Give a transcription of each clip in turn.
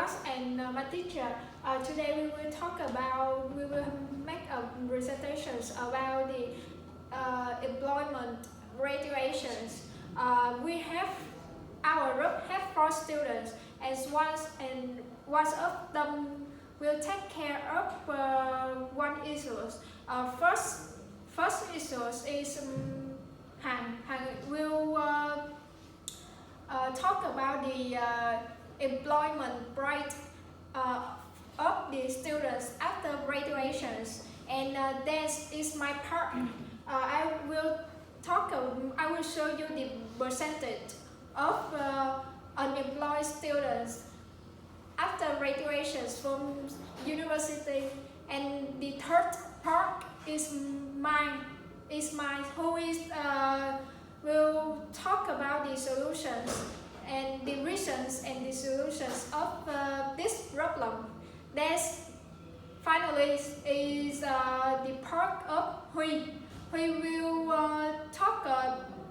class and my teacher. Today we will make a presentations about the employment graduations. We have our group have 4 students, and one of them will take care of one issue. First issue is Han. Han will talk about the employment rate of the students after graduations, and this is my part. I will show you the percentage of unemployed students after graduations from university, and the third part is mine. Who will talk about the solutions and the reasons and the solutions of this problem. This finally is the part of Huy. Huy will talk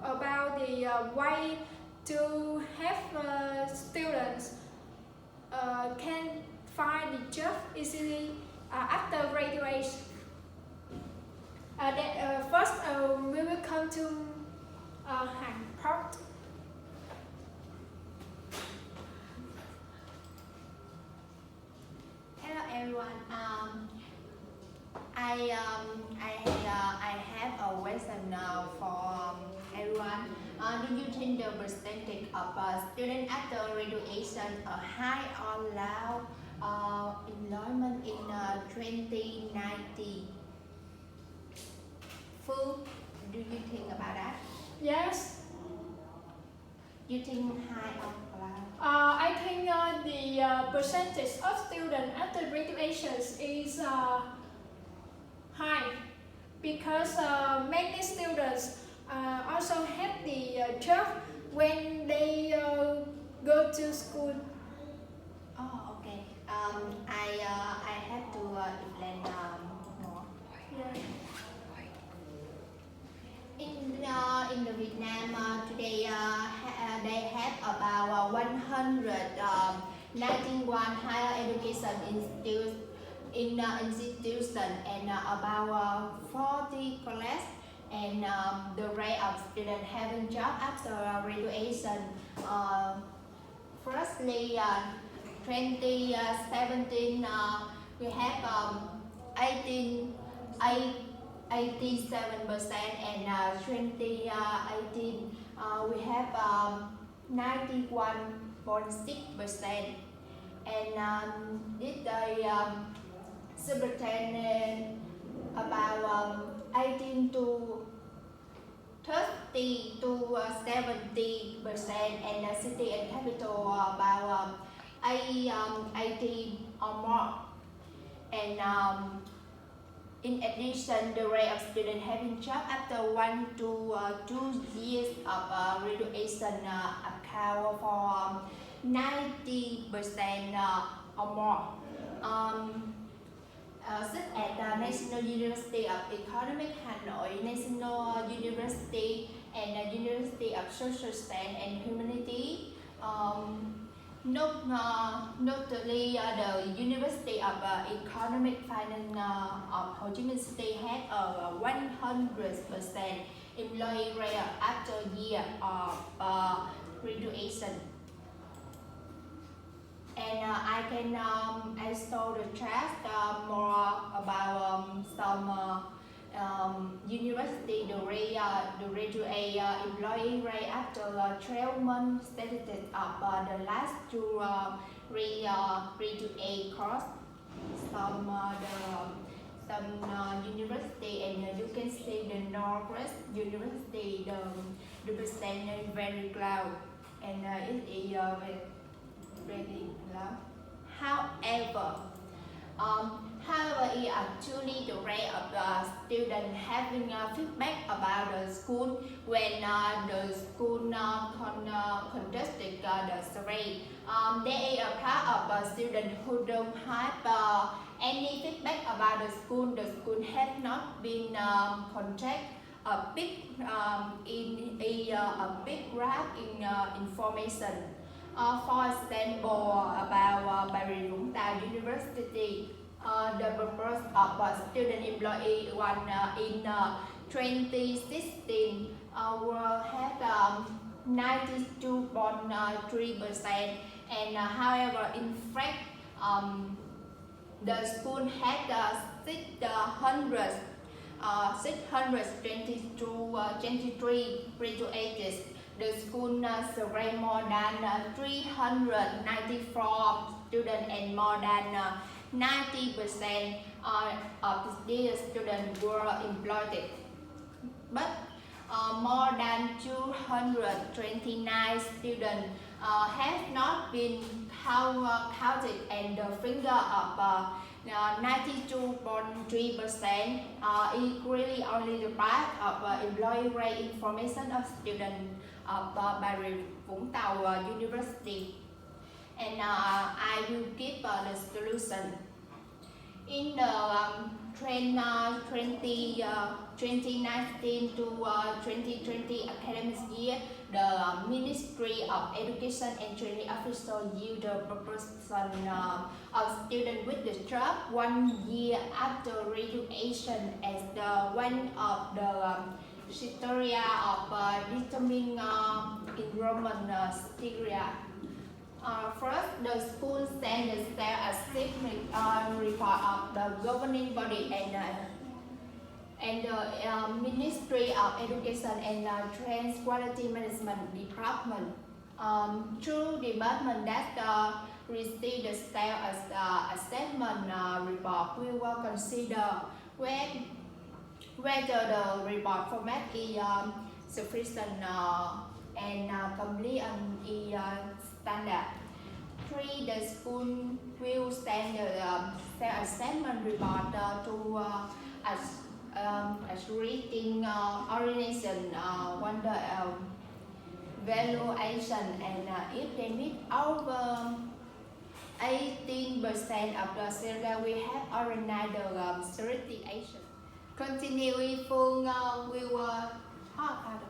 about the way to have students can find the job easily after graduation. First, we will come to Han part. Hello everyone. I have a question for everyone. Do you think the percentage of students after graduation are high or low employment in 2019? Fu, do you think about that? Yes. You think high or low? I think the percentage of students after graduations is high, because many students also have the job when they go to school. Oh, okay. I have to explain more. Yeah. In the Vietnam today they have about 191 higher education institutions and about 40 colleges, and the rate of students having job after graduation. Firstly, 2017 we have 87%, and 2018 we have 91.6%, and this superintendent about 18 to 30 to 70%, and city and capital about 80 or more, and in addition, the rate of students having job after 1 to 2 years of graduation account for 90% or more. Sit at the National University of Economics Hanoi, National University, and the University of Social Science and Humanity. Notably, the University of Economic Finance of Ho Chi Minh City had a 100% employee rate after a year of graduation. And I can show the chart more about some university, the graduate employee rate after 12 months statistics of the last two graduate course. Some university, and you can see the Northwest University, the percentage very low, and it is very low. However, actually the rate of the student having feedback about the school when the school conducted the survey. They are part of students who don't have any feedback about the school. The school has not been contact a big gap in information. For example, about Bà Rịa Vũng Tàu University. The purpose of student employee in 2016 will have 92.3%, and however, in fact, the school had 623 graduates. The school surveyed more than 394 students, and more than 90% of these students were employed. But more than 229 students have not been counted, and the figure of 92.3% is really only the part of employee rate information of students of Bà Rịa Vũng Tàu University. And I will give the solution. In the 2019 to 2020 academic year, the Ministry of Education and Training official used the proportion of students with the job 1 year after graduation as the one of the criteria of determining enrollment criteria. First, the school sent the self-assessment report of the governing body and the Ministry of Education and Trans Quality Management Department. Through department that received the self-assessment report, we will consider whether the report format is sufficient and complete and standard. 3. The school will send the self-assessment report to as rating organization under valuation, and if they meet over 18% of the syllabus, we have organized the certification. Continue Phương will talk about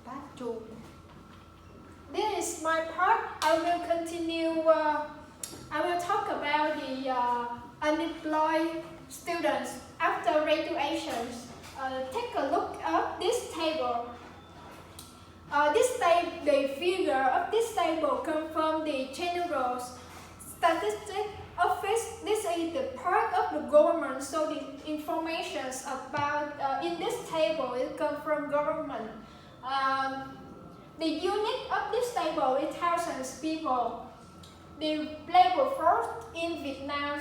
part 2. This is my part. I will continue. I will talk about the unemployed students after graduation. Take a look at this table. The figure of this table come from the General Statistics Office. This is the part of the government, so the information about in this table it comes from government. The unit of this table is thousands people. The labor force in Vietnam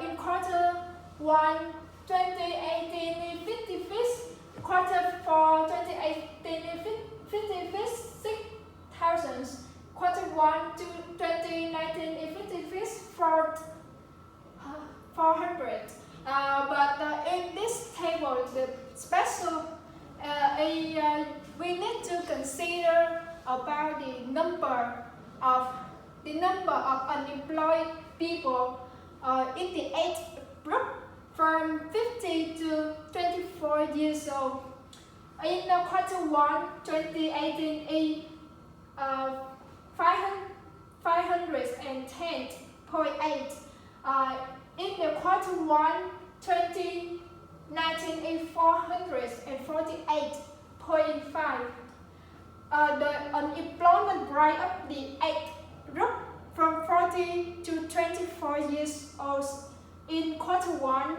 in quarter 1 2018 is 55, quarter 4 2018 is 56,000, quarter 1 to 2019 is 400. But in this table, the special we need to consider about the number of unemployed people in the age group from 50 to 24 years old. In quarter 1 2018 is 510.8. In the quarter 1 2019 is 448.5. The unemployment rate of the age group from 40 to 24 years old in quarter 1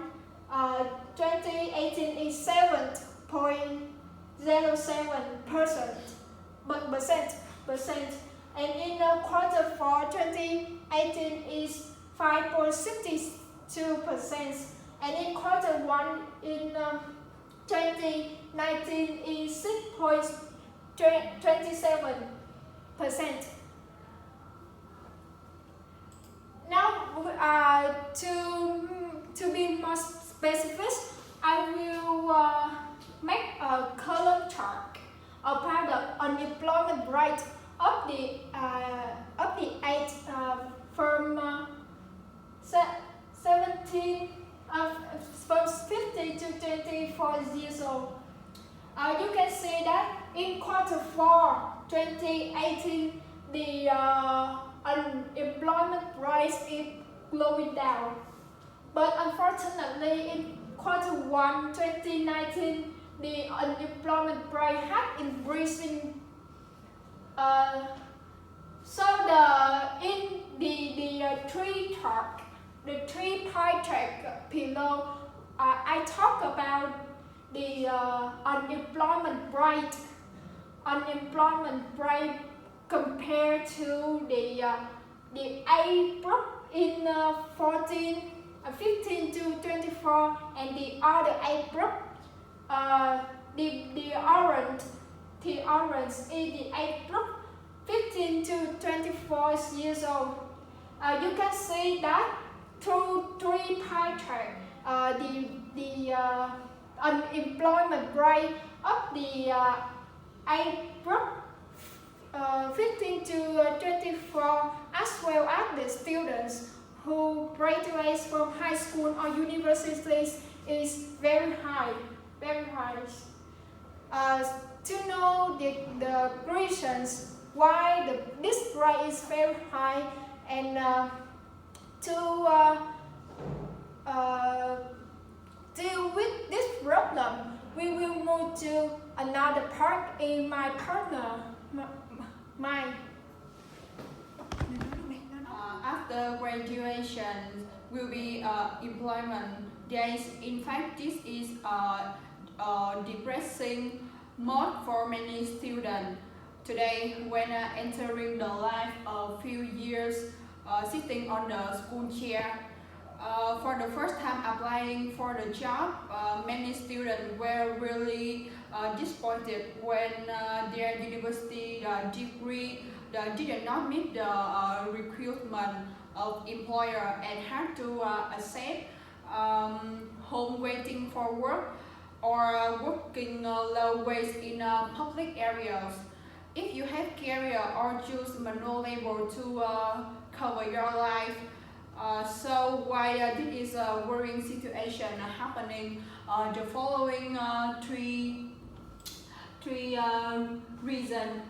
2018 is 7.07%, and in quarter 4 2018 is 5.62%, and in quarter 1 in 2019 is 6.27%. Now, to be more specific, I will make a column chart about the unemployment rate of the age from 50 to 24 years old. You can see that in quarter 4 2018 the unemployment rate rate is going down. But unfortunately, in Q1 2019, the unemployment rate had increasing. So in the three pie chart below, I talk about the unemployment rate compared to the age group in 15 to 24 and the other age group. The orange is the age group 15 to 24 years old. You can see that through three pie chart, the unemployment rate of the age group 15 to 24, as well as the students who graduate from high school or universities, is very high. To know the reasons why this rate is very high, and to deal with this problem, we will move to another part in my partner mind. After graduation will be employment days. In fact, this is a depressing mode for many students. Today, when entering the life a few years sitting on the school chair, for the first time applying for the job, many students were really disappointed when their university degree did not meet the requirement of employer and had to accept home waiting for work or working low wage in public areas. If you have career or choose manual labor to cover your life, so why this is a worrying situation happening? The following three reason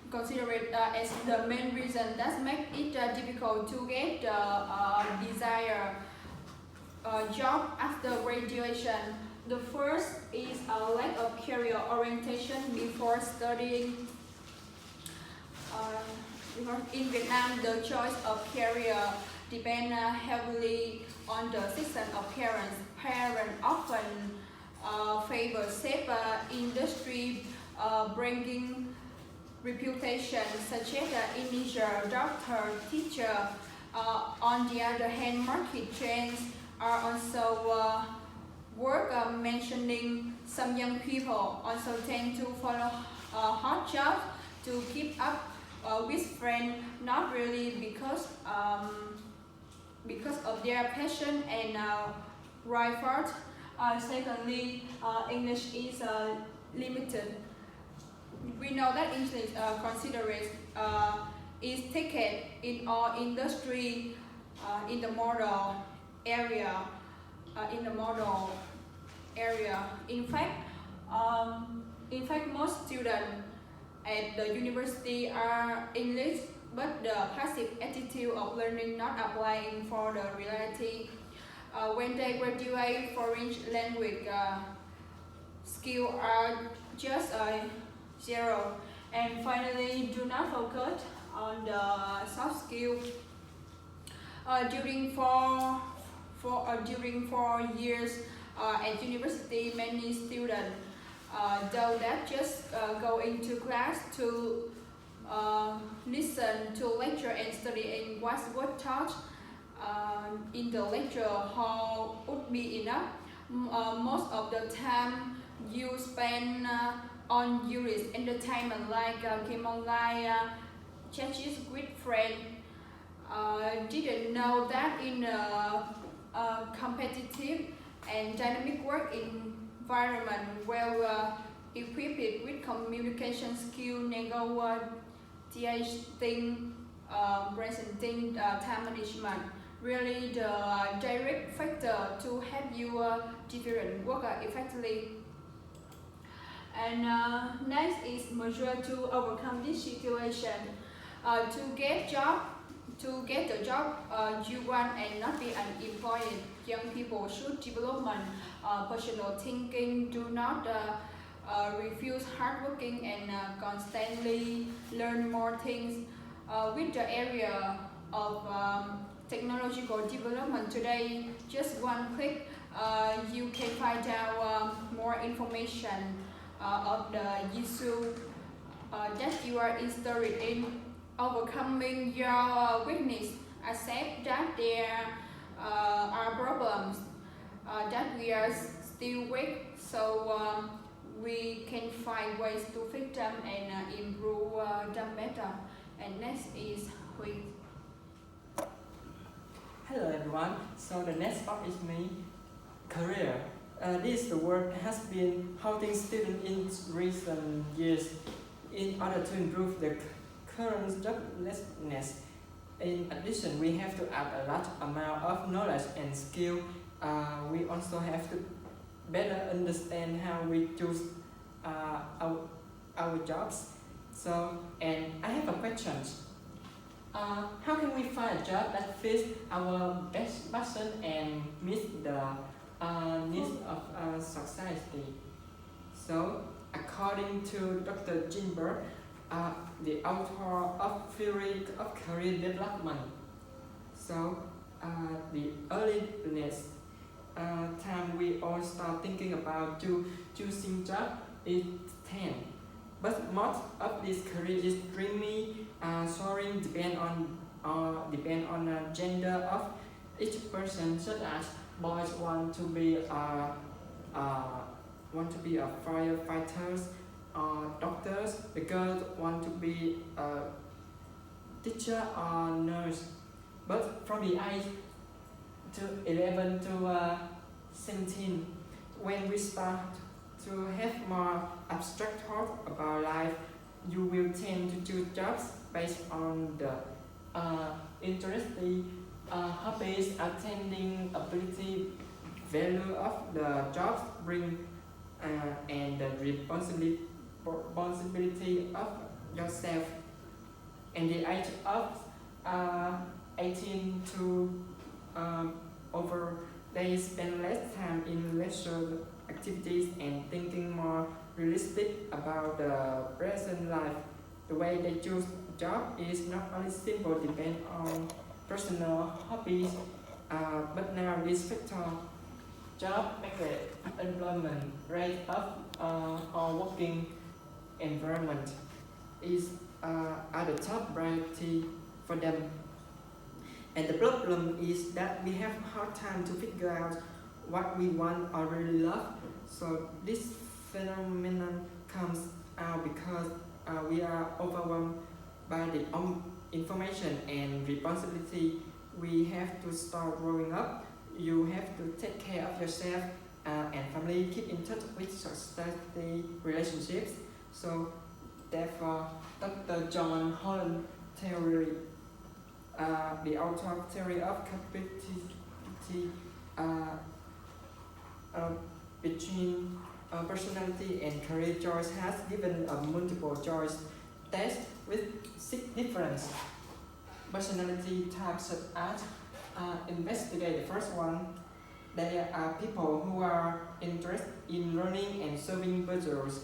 considered as the main reason that make it difficult to get the desired job after graduation. The first is a lack of career orientation before studying. In Vietnam, the choice of career depends heavily on the decision of parents. Parents often favor safe industry bringing reputation, such as engineer, doctor, teacher. On the other hand, market trends are also worth mentioning. Some young people also tend to follow hot jobs to keep up with friends, not really because of their passion and right part. Secondly, English is limited. We know that English considered is taken in all industry in the model area. In fact, most students at the university are English, but the passive attitude of learning not applying for the reality. When they graduate, foreign language skills are just zero. And finally, do not focus on the soft skills. During 4 years at university, many students though that just go into class to listen to lecture and study and what taught in the lecture hall would be enough. Most of the time you spend on Yuri's entertainment like game online, chatting with friends. Didn't know that in a competitive and dynamic work environment well equipped with communication skill, negotiating, presenting, time management, really the direct factor to help you different work effectively. And next is measure to overcome this situation. To get the job you want and not be unemployed, young people should develop personal thinking. Do not refuse hardworking and constantly learn more things. With the area of technological development today, just one click, you can find out more information of the issue that you are interested in. Overcoming your weakness, accept that there are problems that we are still weak, so we can find ways to fix them and improve them better. And next is Huy. Hello everyone, so the next part is me, career. This word has been holding students in recent years in order to improve the current joblessness. In addition, we have to add a large amount of knowledge and skill. We also have to better understand how we choose our jobs. So, and I have a question. How can we find a job that fits our best passion and meets the needs of society? So, according to Dr. Ginberg, the author of Theory of Career Development, so the earliest time we all start thinking about choosing job is 10. But most of this career is dreamy, soaring, depend on the gender of each person, such as boys want to be firefighters or doctors. The girls want to be a teacher or nurse. But from the age to 11 to 17, when we start to have more abstract thought about life, you will tend to choose jobs based on the interesting hobbies, attending ability, value of the jobs bring, and the responsibility of yourself. And the age of 18 to over, they spend less time in leisure activities and thinking more realistic about the present life. The way they choose job is not only simple depend on personal hobbies, but now this factor, job market, employment rate of our working environment is are the top priority for them. And the problem is that we have hard time to figure out what we want or really love. So this phenomenon comes out because we are overwhelmed by the information and responsibility. We have to start growing up. You have to take care of yourself and family, keep in touch with society relationships. So therefore, Dr. John Holland theory, the author of Theory of Compatibility between personality and career choice, has given a multiple choice test with 6 different personality types such as investigate. The first one, there are people who are interested in learning and solving puzzles,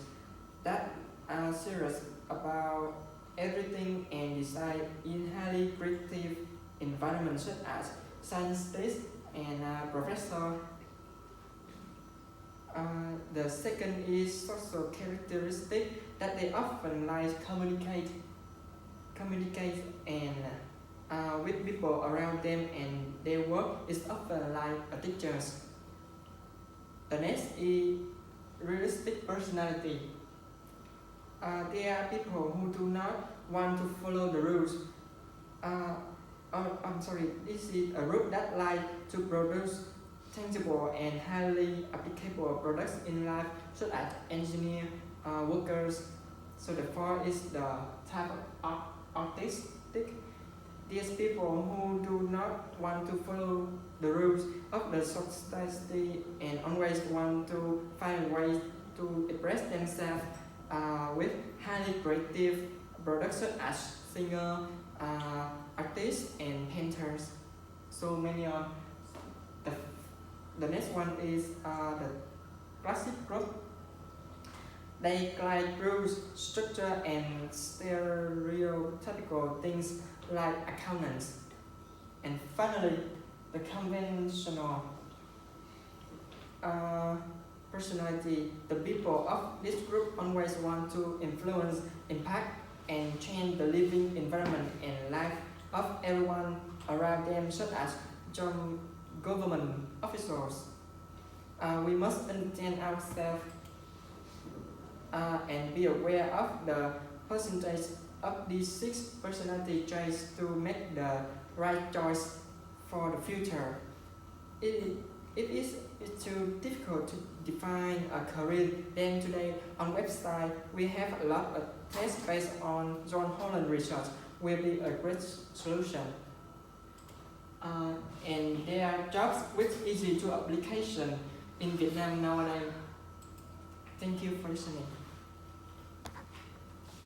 that are serious about everything and decide in highly creative environments such as scientists and professor. The second is social characteristic, that they often like communicate and with people around them, and their work is often like a teacher's. The next is realistic personality. There are people who do not want to follow the rules. This is a group that like to produce tangible and highly applicable products in life, such as engineer, workers. So the fourth is the type of artistic. These people who do not want to follow the rules of the society and always want to find ways to express themselves with highly creative products such as singer, artists, and painters. So many on the next one is the classic group. They glide through structure and stereotypical things like accountants. And finally, the conventional personality. The people of this group always want to influence, impact, and change the living environment and life of everyone around them, such as government officials. We must understand ourselves and be aware of the percentage of these 6 personality traits to make the right choice for the future. It is too difficult to define a career. Then today on website we have a lot of tests based on John Holland research will be a great solution. And there are jobs with easy to application in Vietnam nowadays. Thank you for listening.